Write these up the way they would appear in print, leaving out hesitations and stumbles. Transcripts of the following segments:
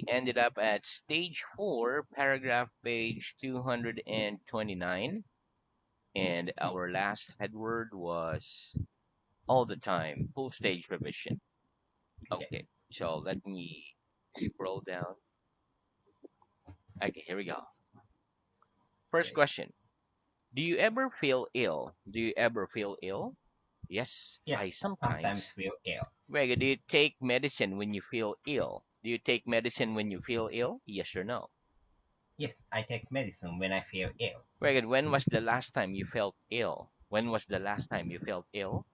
ended up at stage 4, paragraph page 229. And our last headword was all the time, full stage revision. Okay. Okay, so let me scroll down. Okay, here we go. First Okay. question. Do you ever feel ill? Do you ever feel ill? Yes, Yes, I I sometimes sometimes. feel ill. Very good. Do you take medicine when you feel ill? Do you take medicine when you feel ill? Yes or no? Yes, I take medicine when I feel ill. Very good. When was the last time you felt ill? When was the last time you felt ill?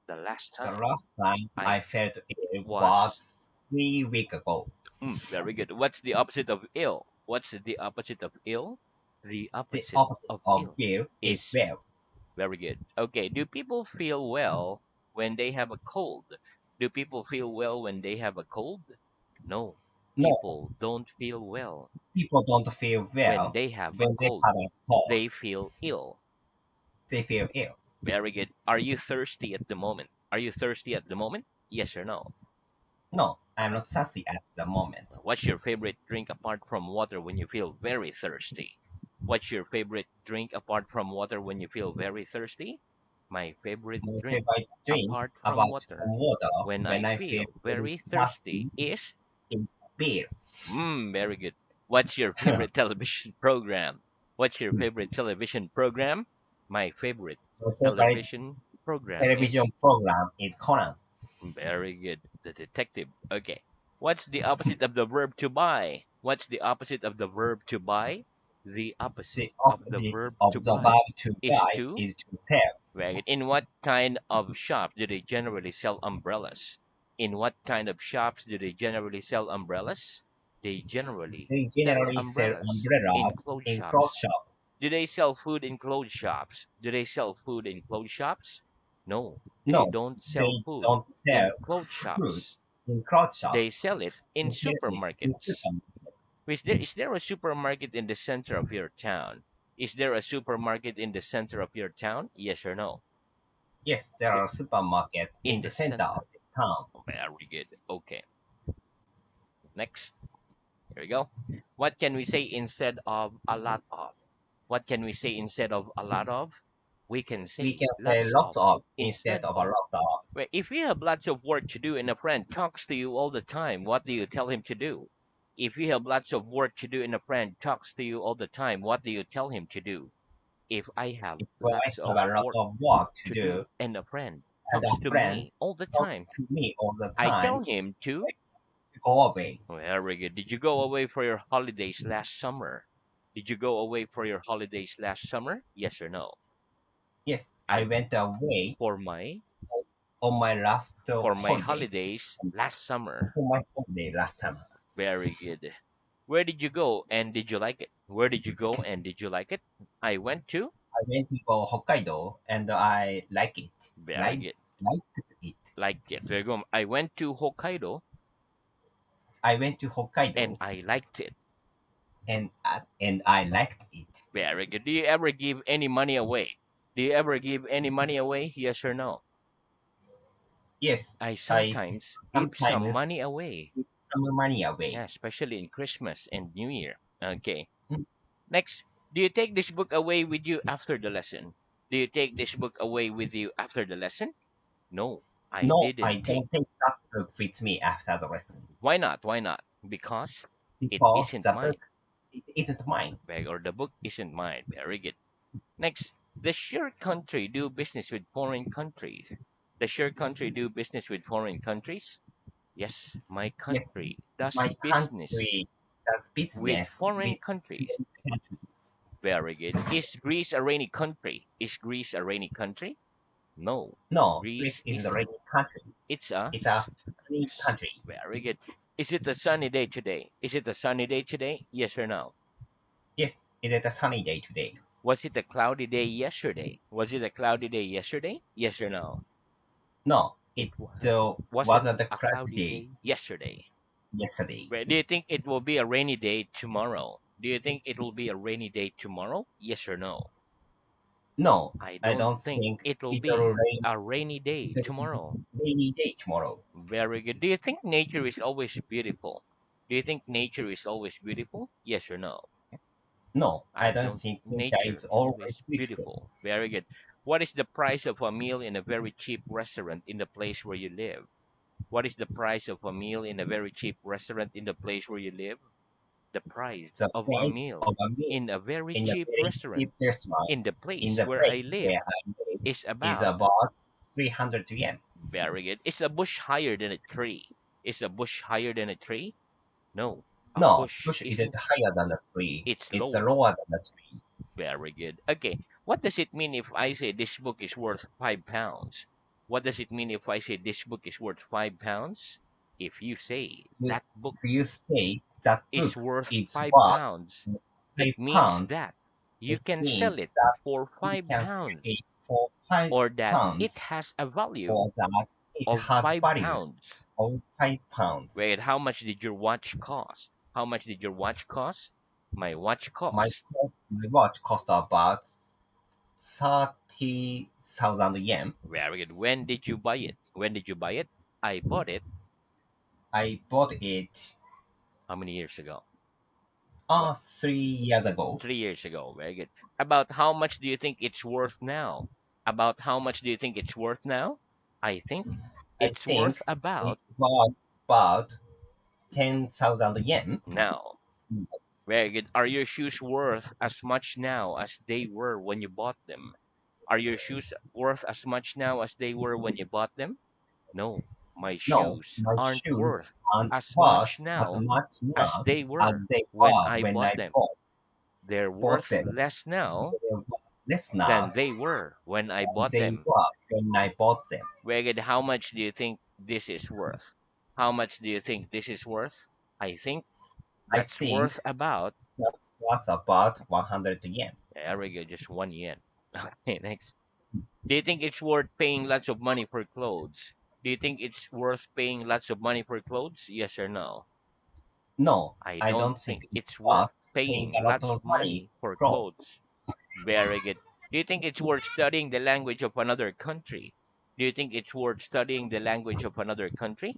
The last The time last time I I felt ill was. was 3 weeks ago. Very good. What's the opposite of ill? What's the opposite of ill? The The opposite opposite of of ill ill is is well. very good. Okay. Do people feel well when they have a cold? Do people feel well when they have a cold? No. No, People don't feel well people don't feel when well they have a when they cold. have a cold. They feel ill. They feel ill. Very good. Are you thirsty at the moment? Are you thirsty at the moment? Yes or no? No, I'm not sassy at the moment. What's your favorite drink apart from water when you feel very thirsty? What's your favorite drink apart from water when you feel very thirsty? My favorite My drink favorite drink apart from about water water when when I I feel feel very very thirsty thirsty is is beer. very good. What's your favorite television program? What's your favorite television program? My favorite My favorite television program is television program is Conan. very good. The detective. Okay. What's the opposite of the verb to buy? What's the opposite of the verb to buy? The opposite The of the opposite verb to of the buy verb to is buy to. is to sell. Right. In what kind of shop do they generally sell umbrellas? In what kind of shops do they generally sell umbrellas? They generally They sell generally sell umbrellas in umbrellas clothes in clothes shops. shops. Do they sell food in clothes shops? Do they sell food in clothes shops? No, they No, don't sell they food don't sell in clothes fruit shops. in clothes shops. They sell it in They sell it in supermarkets. supermarkets. Is there a supermarket in the center of your town? Is there a supermarket in the center of your town? Yes or no? Yes, there The- are supermarkets In in the the center of center. the town. Very good. Okay. Next. Here we go. What can we say instead of a lot of? What can we say instead of a lot of? We can We say can say lots lots of of instead instead of a of. lot of. Well, if you have lots of work to do and a friend talks to you all the time, what do you tell him to do? If you have lots of work to do and a friend talks to you all the time, what do you tell him to do? If I have If I lots have of a lot work of work to to do do and a friend and talks a to friend me all the talks time, to me all the I tell time, him to. go away. Very good. Did you go away for your holidays last summer? Did you go away for your holidays last summer? Yes or no? Yes, I I went away for my on my last holiday. holidays last summer. For my holiday last summer. Very good. Where did you go and did you like it? Where did you go and did you like it? I went to. I went to Hokkaido and I like it. Very good. Liked it. Liked it. Very good. I went to Hokkaido I went to and Hokkaido I liked it. and I liked it. Very good. Do you ever give any money away? Do you ever give any money away? Yes or no? Yes, I I sometimes give some sometimes money away. give some money Yeah, away. especially in Christmas and New Year. Okay. Hmm. Next, do you take this book away with you after the lesson? Do you take this book away with you after the lesson? No, I No, I didn't take. don't take that book with me after the lesson Why not? Why not? Because it because isn't the mine. book it isn't mine. Or the book isn't mine. Very good. Next, does your country do business with foreign countries? Does your country do business with foreign countries? Yes, my Yes, country does my business country does with business foreign with countries. foreign countries. Very good. Is Greece a rainy country? Is Greece a rainy country? No, No, Greece Greece isn't a isn't. rainy country. It's a It's a sunny country. very good. Is it a sunny day today? Is it a sunny day today? Yes or no? Yes, it is a sunny day today. Was it a cloudy day yesterday? Was it a cloudy day yesterday? Yes or no? No, it It wasn't wasn't a a cloudy cloudy day day yesterday. yesterday. Do you think it will be a rainy day tomorrow? Do you think it will be a rainy day tomorrow? Yes or no? No, I I don't don't think think it will it'll be rain. a rainy day It'll be tomorrow. rainy day tomorrow. Very good. Do you think nature is always beautiful? Do you think nature is always beautiful? Yes or no? No, I I don't don't. think that Nature is is always always beautiful. beautiful. Very good. What is the price of a meal in a very cheap restaurant in the place where you live? What is the price of a meal in a very cheap restaurant in the place where you live? The price The of a price meal of a meal in a very in a cheap very restaurant cheap restaurant in the in place the where I place live where I live is is about. about 300 yen. Very good. Is a bush higher than a tree? Is a bush higher than a tree? No, a No, bush bush isn't isn't. higher than a tree. It's It's lower. lower than a tree. Very good. Okay. What does it mean if I say this book is worth £5? What does it mean if I say this book is worth £5? If you say You, that book if you say that is book worth is five worth pounds, it five means pounds, that you it can means sell it that for you five can sell it pounds for five or that it pounds has a value or that it of has five value pounds. of 5 pounds. Wait, how much did your watch cost? How much did your watch cost? My watch cost. My watch cost about 30,000 yen. Very good. When did you buy it? When did you buy it? I bought it I bought it how many years ago? What? 3 years ago. 3 years ago. Very good. About how much do you think it's worth now? About how much do you think it's worth now? I think I it's worth think it about was about 10,000 yen. now. Very good. Are your shoes worth as much now as they were when you bought them? Are your shoes worth as much now as they were when you bought them? No, my No, shoes my aren't shoes worth aren't as much worth as now much as now they as were they when were I when bought I them. They're bought worth them. less now They were less than now they were when I than bought they them. were when I bought them. Weged, how much do you think this is worth? How much do you think this is worth? I think I that's worth think about, that was about 100 yen. there we go, just 1 yen. Okay, next. Do you think it's worth paying lots of money for clothes? Do you think it's worth paying lots of money for clothes? Yes or no? No, I I don't don't think think it's it's worth worth paying paying a lot lots of of money money for for clothes. clothes. Very good. Do you think it's worth studying the language of another country? Do you think it's worth studying the language of another country?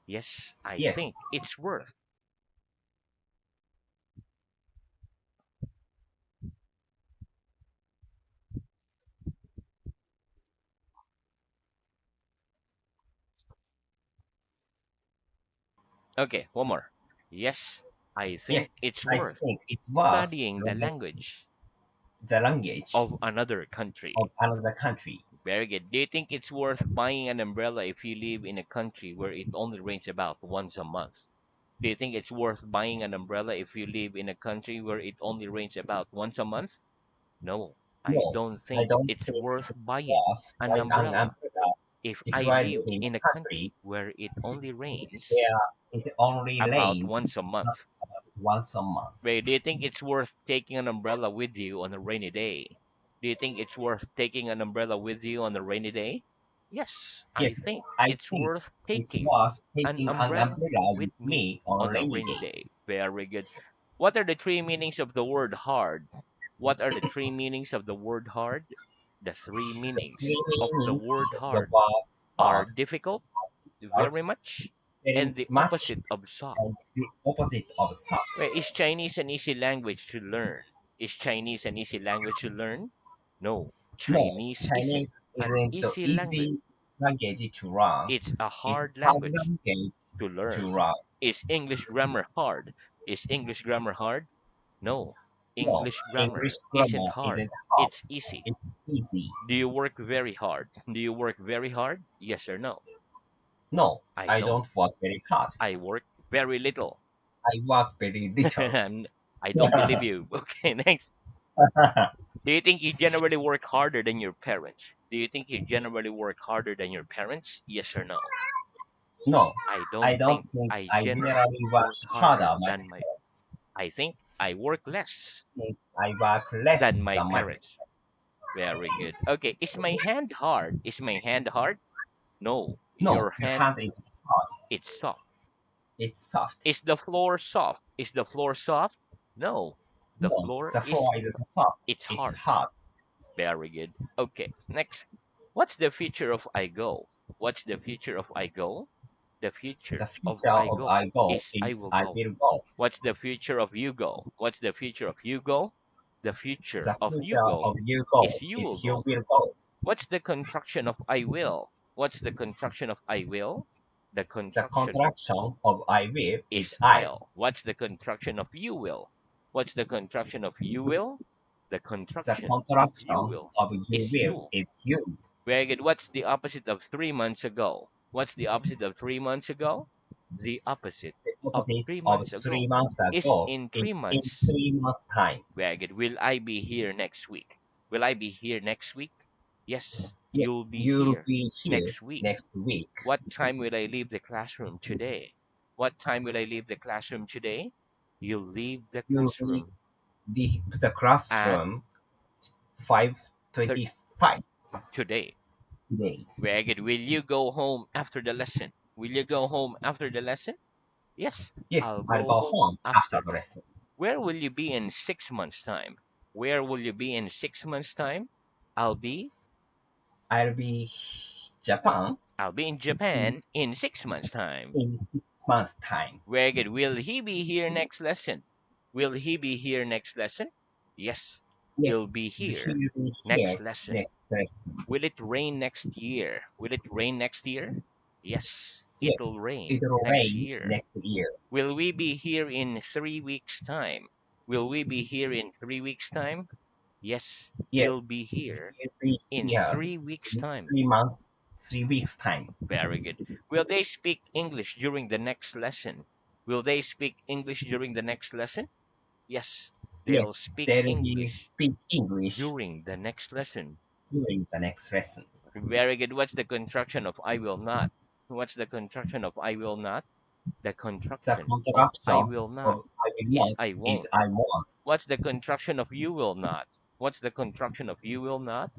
Yes, I Yes, think it's worth. Okay, one more. Yes, I yes, think it's I worth think it's worth studying the language the language of another country. of another country. Very good. Do you think it's worth buying an umbrella if you live in a country where it only rains about once a month? Do you think it's worth buying an umbrella if you live in a country where it only rains about once a month? No, I No, don't I think don't it's think worth it's buying worth an buying an umbrella umbrella if if I I live live in in a a country country where it only rains where it only about rains once a month. once a month. Ray, do you think it's worth taking an umbrella with you on a rainy day? Do you think it's worth taking an umbrella with you on a rainy day? Yes, I Yes, think I it's think worth it's taking worth an taking an umbrella umbrella with with me me on a on a rainy rainy day. day. Very good. What are the three meanings of the word hard? What are the three meanings of the word hard? The three The meanings three of the meanings word of the hard word are hard difficult, are very much, very and the much opposite of soft. and the opposite of soft. Wait, is Chinese an easy language to learn? Is Chinese an easy language to learn? No, No, Chinese isn't Chinese an isn't the easy language. easy language to learn. It's a It's hard hard language language to to learn. learn. Is English grammar hard? Is English grammar hard? No, No, English English grammar isn't grammar hard. isn't hard. It's easy. It's easy. Do you work very hard? Do you work very hard? Yes or no? No, I I don't. don't work very hard. I work very little. I work very little. And I don't believe you. Okay, next. Do you think you generally work harder than your parents? Do you think you generally work harder than your parents? Yes or no? No, I I don't don't think think I I generally generally work work harder harder my than my parents. I think I work less Think I work less than my than my parents. parents. Very good. Okay, is my hand hard? Is my hand hard? No, No, your your hand hand isn't hard. it's soft. It's soft. Is the floor soft? Is the floor soft? No, the No, floor the is floor isn't soft. it's It's hard. hard. Very good. Okay, next. What's the future of I go? What's the future of I go? the future The of future I of go? I go Is I is will I go. will go. What's the future of you go? What's the future of you go? The future The of you future go of you is go you will is you go. will go. What's the contraction of I will? What's the contraction of I will? The The contraction of contraction of I will is is I. will. What's the contraction of you will? What's the contraction of you will? The The contraction of you contraction will of you is will you. is you. Very good. What's the opposite of 3 months ago? What's the opposite of 3 months ago? The opposite The of opposite three of months three ago months is ago in is three in months. 3 months' time. Very good. Will I be here next week? Will I be here next week? Yes, Yes, you'll be you'll here be here next week. next week. What time will I leave the classroom today? What time will I leave the classroom today? You'll leave the You'll be classroom the at classroom thir- 5:25 today. today. Very good. Will you go home after the lesson? Will you go home after the lesson? Yes, Yes, I'll I'll go go home home after after the that. lesson. Where will you be in 6 months' time? Where will you be in 6 months' time? I'll be I'll be Japan I'll be in in, Japan in 6 months' time. in 6 months' time. Very good. Will he be here next lesson? Will he be here next lesson? Yes, Yes, he'll be here he'll be next here lesson. next lesson. Will it rain next year? Will it rain next year? Yes, Yes, it'll rain it'll next rain year. next year. Will we be here in 3 weeks' time? Will we be here in 3 weeks' time? Yes, Yes, we'll be here he'll be in here 3 weeks' in time. 3 months, 3 weeks' time. Very good. Will they speak English during the next lesson? Will they speak English during the next lesson? Yes, they'll Yes, speak they'll be English speak English during the next lesson. during the next lesson. Very good. What's the contraction of I will not? What's the contraction of I will not? The The contraction of I contraction will not of I will is not I is won't. I want. What's the contraction of you will not? What's the contraction of you will not?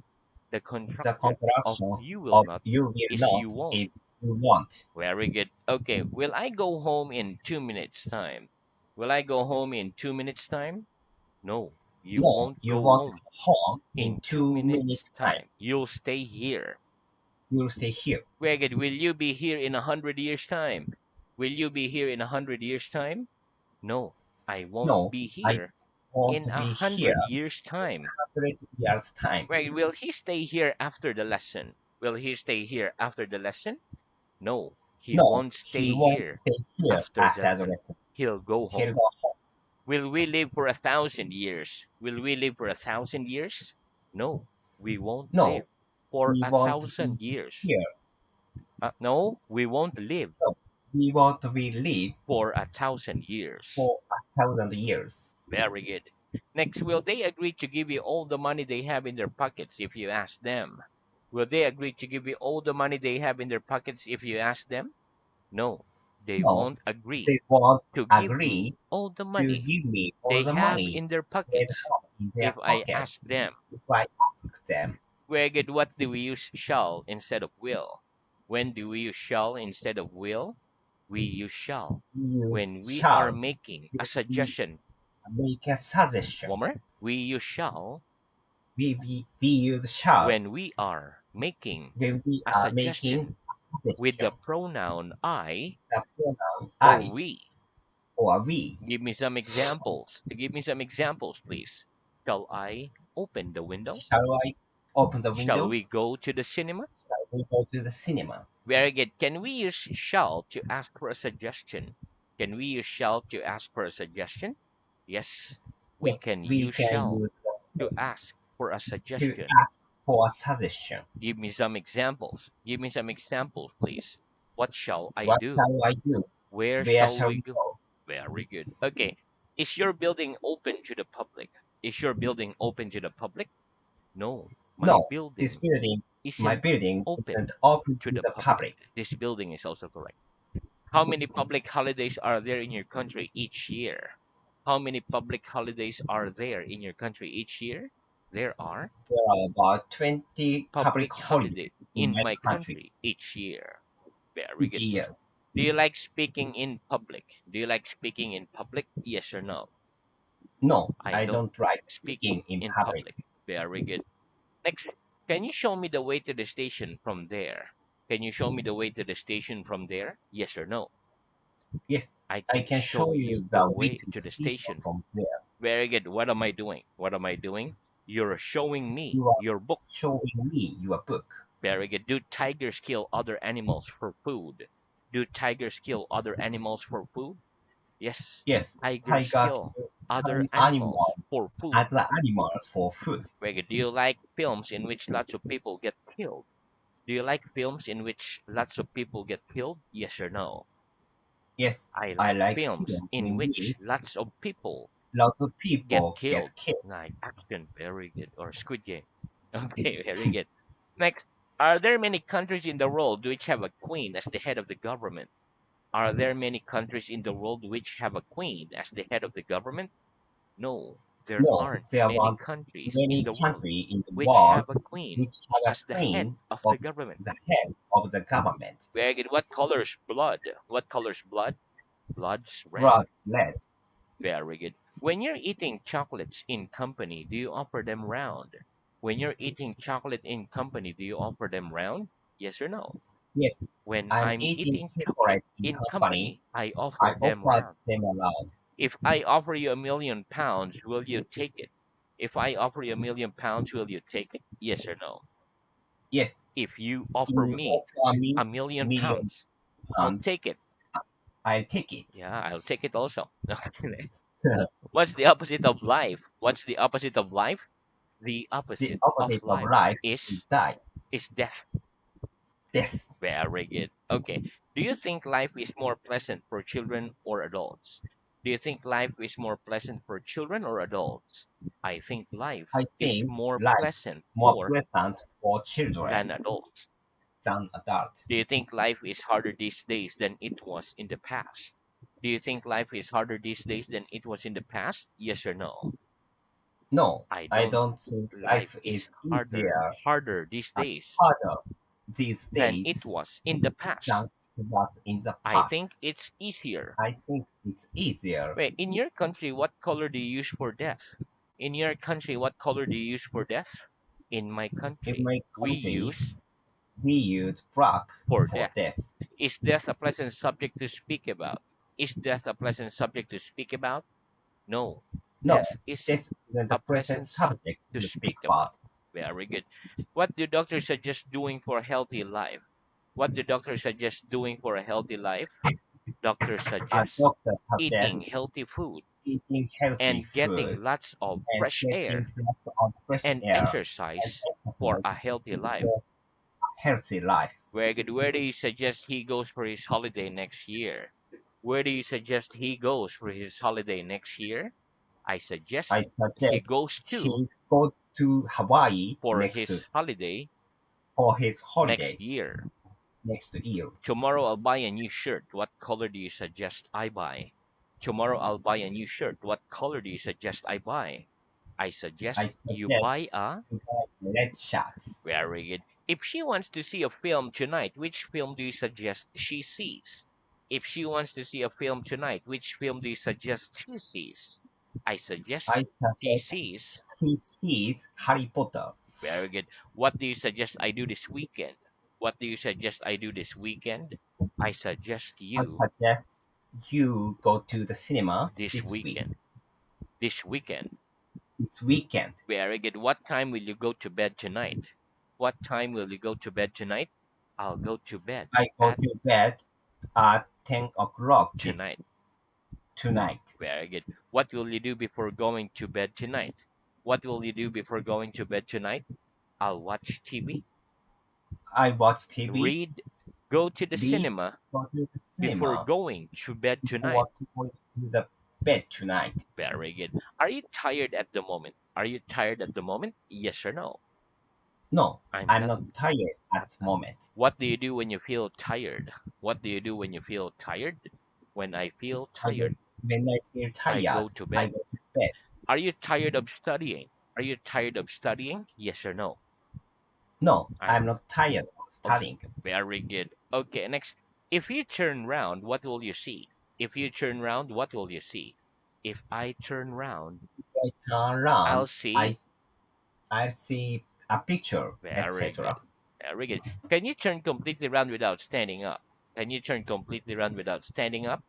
The The contraction of contraction you will of not you will is not you won't. is you want. Very good. Okay, will I go home in 2 minutes' time? Will I go home in 2 minutes' time? No, you No, won't you go want home home in in two two minutes' minutes time. time. You'll stay here. You'll stay here. Very good. Will you be here in 100 years' time? Will you be here in 100 years' time? No, I won't No, be I here want in to a be here hundred years' time. 100 years time. Right? Will he stay here after the lesson? Will he stay here after the lesson? No, he No, won't he stay won't here stay here after the after the lesson. lesson. He'll go He'll home. go home. Will we live for 1,000 years? Will we live for 1,000 years? No, we won't No, live for we a want to be thousand years. here. No, we won't live No, we want to be live for 1,000 years. for 1,000 years. Very good. Next, will they agree to give you all the money they have in their pockets if you ask them? Will they agree to give you all the money they have in their pockets if you ask them? No, they No, won't agree they won't to give me agree all the to money give me all they the have money in their they pockets have in their if I pocket ask them. if I ask them. Very good. What do we use shall instead of will? When do we use shall instead of will? We use shall. You When we are shall making a we suggestion. make a suggestion. One more. We use shall We use shall when we are making when we a are making suggestion a with the suggestion. pronoun I The pronoun or I we. or we. Give me some examples. Give me some examples, please. Shall I open the window? Shall I open the Shall window? we go to the cinema? Shall we go to the cinema? Very good. Can we use shall to ask for a suggestion? Can we use shall to ask for a suggestion? Yes, we Yes, can we use can shall use to the ask for a to suggestion. ask for a suggestion. Give me some examples. Give me some examples, please. What shall I What do? shall I do? Where Where shall shall we we go? go? Very good. Okay. Is your building open to the public? Is your building open to the public? No, my No, this building building, my isn't building isn't open open to to the the public. public. This building is also correct. How many public holidays are there in your country each year? How many public holidays are there in your country each year? There are There are about 20 public public holidays holidays in in my my country country each year. Very each good. year. Do you like speaking in public? Do you like speaking in public? Yes or no? No, I I don't don't like speaking speaking in in public. public. Very good. Next, can you show me the way to the station from there? Can you show me the way to the station from there? Yes or no? Yes, I I can can show show you you the the way way to to the the station station. from there. Very good. What am I doing? What am I doing? You're showing me You are your book. showing me your book. Very good. Do tigers kill other animals for food? Do tigers kill other animals for food? Yes. Yes, Tigers tiger kill kills other some animals animals, for food. other animals for food. Very good. Do you like films in which lots of people get killed? Do you like films in which lots of people get killed? Yes or no? Yes, I I like like films film in in which which lots of people lots of get people killed, get killed. like action. Very good. Or Squid Game. Okay, very good. Next, are there many countries in the world which have a queen as the head of the government? Are there many countries in the world which have a queen as the head of the government? No, there No, aren't there many are countries in many the world countries in the which world have a queen which have a as the head queen of the of government. the head of the government. Very good. What color's blood? What color's blood? Blood's red. Blood red. Very good. When you're eating chocolates in company, do you offer them round? When you're eating chocolate in company, do you offer them round? Yes or no? Yes, When I'm I'm eating eating chocolate chocolate in in company. company, I offer I them offer round. them around. If I offer you £1 million, will you take it? If I offer you £1 million, will you take it? Yes or no? Yes, If you offer you me offer a me million million pounds, I'll pounds. take it. I'll take it. Yeah, I'll take it also. What's the opposite of life? What's the opposite of life? The The opposite of opposite of life life is is die. death. Yes, Very good. Okay. Do you think life is more pleasant for children or adults? Do you think life is more pleasant for children or adults? I think life I is think more life pleasant more for pleasant for than children adults. than adults. Do you think life is harder these days than it was in the past? Do you think life is harder these days than it was in the past? Yes or no? No, I I don't don't think life life is is easier harder these and days harder these than it days was in the past. than it was in the I past. think it's easier. I think it's easier. Wait, in your country, what color do you use for death? In your country, what color do you use for death? In my In country, my we country, use we use black for for death. death. Is death a pleasant subject to speak about? Is death a pleasant subject to speak about? No, No, death isn't this isn't the a present pleasant subject to to speak speak about. about. Very good. What do doctors suggest doing for a healthy life? What do doctors suggest doing for a healthy life? Doctors A suggest doctor eating suggests healthy food eating healthy and getting food lots of and fresh getting air lots of fresh and air and exercise for exercise a healthy life. for a healthy life. Very good. Where do you suggest he goes for his holiday next year? Where do you suggest he goes for his holiday next year? I suggest I he suggest goes to he go to Hawaii for his holiday for his next holiday year. next year. Tomorrow I'll buy a new shirt. What color do you suggest I buy? Tomorrow I'll buy a new shirt. What color do you suggest I buy? I I suggest you suggest buy a to buy red shirts. very good. If she wants to see a film tonight, which film do you suggest she sees? If she wants to see a film tonight, which film do you suggest she sees? I suggest I she suggest sees. he sees Harry Potter. Very good. What do you suggest I do this weekend? What do you suggest I do this weekend? I suggest I you suggest you go to the cinema this this week, weekend. This weekend. this weekend. Very good. What time will you go to bed tonight? What time will you go to bed tonight? I'll go to bed I go at to bed at 10 o'clock this tonight. tonight. Very good. What will you do before going to bed tonight? What will you do before going to bed tonight? I'll watch TV, I watch TV, read, go to the read, cinema go to the before cinema going to bed tonight. before going to the bed tonight. Very good. Are you tired at the moment? Are you tired at the moment? Yes or no? No, I'm I'm not. not tired Not at the now. moment. What do you do when you feel tired? What do you do when you feel tired? When I feel I go, tired, when I feel I tired, go to I bed. go to bed. Are you tired of studying? Are you tired of studying? Yes or no? No, I'm I'm not tired of of studying. very good. Okay, next. If you turn round, what will you see? If you turn round, what will you see? If I turn round, If I turn I'll around, see I see a picture, very etc. good. Very good. Can you turn completely round without standing up? Can you turn completely round without standing up?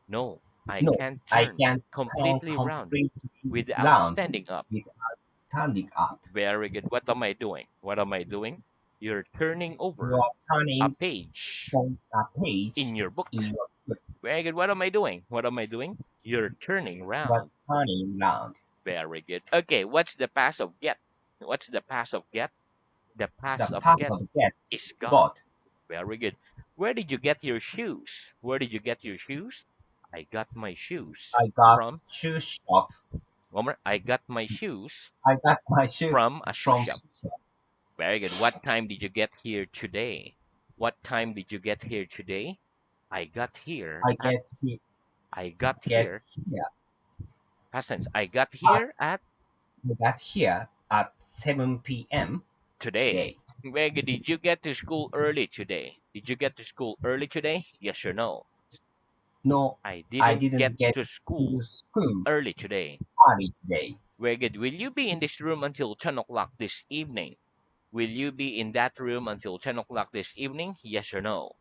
No, I No, can't I turn can turn completely round completely without round standing up. without standing up. Very good. What am I doing? What am I doing? You're turning You over are a turning page on a page in your book. in your book. Very good. What am I doing? What am I doing? You're turning You are round. turning round. Very good. Okay, what's the past of get? What's the past of get? The The past of path get of get is got. got. Very good. Where did you get your shoes? Where did you get your shoes? I got my shoes I got from shoe shop. Homer. I got my shoes I got my shoe from a shoe from shop. shoe shop. Very good. What time did you get here today? What time did you get here today? I got here I at I got get here here past tense. I got at here at I got here at 7 p.m. today. today. Very good. Did you get to school early today? Did you get to school early today? Yes or no? No, I I didn't get didn't get to to school school early today. early today. Very good. Will you be in this room until 10 o'clock this evening? Will you be in that room until 10 o'clock this evening? Yes or no?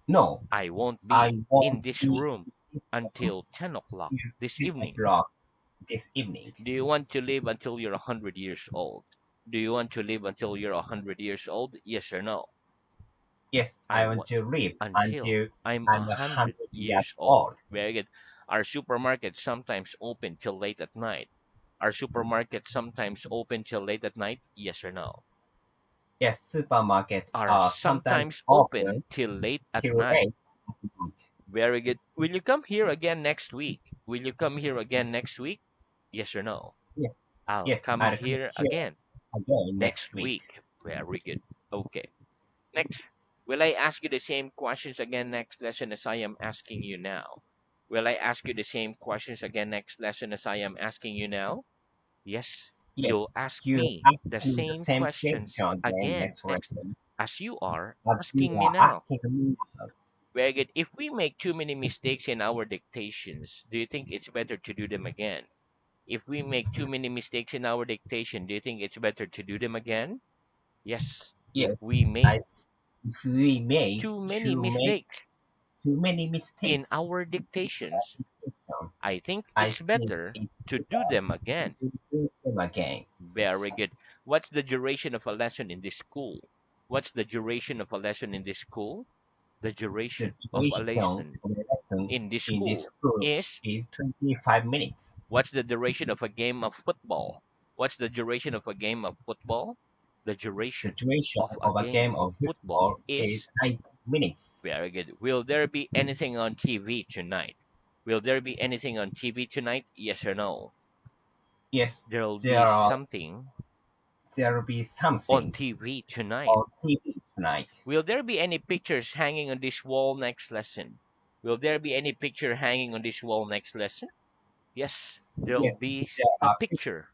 No, I won't I be in won't this be room in school until 10 o'clock till this 10 evening. o'clock this evening. Do you want to live until you're 100 years old? Do you want to live until you're 100 years old? Yes or no? Yes, I I want want to live until until I'm I'm a 100 hundred years years old. old. Very good. Our supermarkets sometimes open till late at night. Our supermarkets sometimes open till late at night. Yes or no? Yes, supermarket Are are sometimes sometimes open open till late at till night. 8 at night. Very good. Will you come here again next week? Will you come here again next week? Yes or no? Yes, I'll yes, come I'll come here here again again next next week. week. Very good. Okay. Next, will I ask you the same questions again next lesson as I am asking you now? Will I ask you the same questions again next lesson as I am asking you now? Yes, Yes, you'll ask you me ask the me the same same question questions again again next next lesson as you are as you asking me are now. asking me now. Very good. If we make too many mistakes in our dictations, do you think it's better to do them again? If we make too many mistakes in our dictation, do you think it's better to do them again? Yes. If Yes, we make if we make too many mistakes too many in mistakes our dictations, application, I think I it's think better it's to do better them again. to do them again. Very good. What's the duration of a lesson in this school? What's the duration of a lesson in this school? The The duration of a duration of lesson the lesson in this in this school school is is 25 minutes. what's the duration of a game of football? What's the duration of a game of football? The The duration duration of a of a game game of of football football is is 90 minutes. very good. Will there be anything on TV tonight? Will there be anything on TV tonight? Yes or no? Yes, There'll there be are something there will be on something TV tonight. on TV tonight. Will there be any pictures hanging on this wall next lesson? Will there be any picture hanging on this wall next lesson? Yes, there'll Yes, be there a are picture.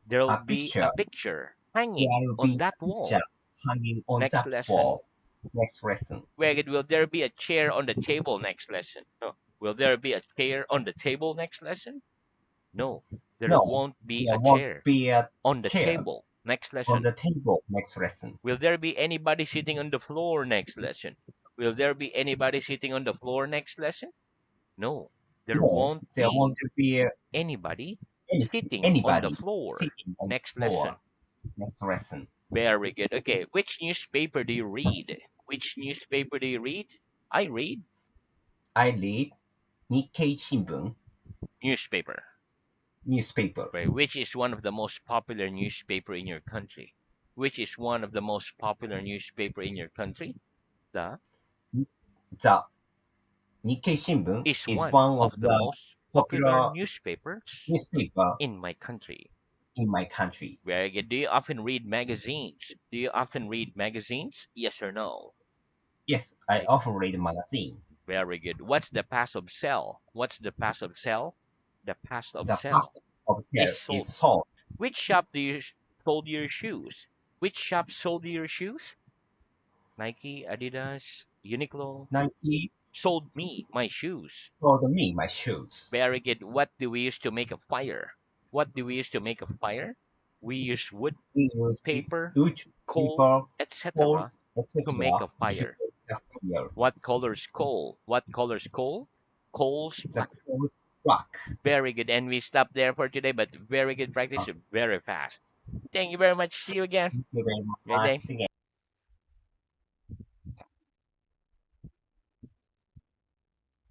There'll a be a picture. picture There hanging will on be that a picture wall hanging on next that lesson. wall. Next lesson. Will there be a chair on the table next lesson? No. Will there be a chair on the table next lesson? No, there No, won't be there a won't chair be a on the chair table next on lesson. the table next lesson. Will there be anybody sitting on the floor next lesson? Will there be anybody sitting on the floor next lesson? No, there No, won't there be won't be anybody any, sitting on the anybody floor sitting on the next floor lesson. next lesson. Very good. Okay, which newspaper do you read? Which newspaper do you read? I read I read Nikkei Shimbun newspaper. newspaper. Right, which is one of the most popular newspaper in your country? Which is one of the most popular newspaper in your country? The The Nikkei Shimbun is is one one of of the the most popular popular newspapers newspaper in my country. in my country. Very good. Do you often read magazines? Do you often read magazines? Yes or no? Yes, I I often read magazine. very good. What's the past of sell? What's the past of sell? The past of The sell past of is sale is sold. sold. Which shop do you sold your shoes? Which shop sold your shoes? Nike, Adidas, Uniqlo Nike sold me my shoes. sold me my shoes. Very good. What do we use to make a fire? What do we use to make a fire? We use wood, We use paper, wood, coal, paper, coal, etc. to make etc. a to fire. make a fire. What color's coal? What color's coal? Coal's The black. coal rock. Very good. And we stop there for today, but very good practice. Okay. Very fast. Thank you very much. See you again. Thank you very Great day. much.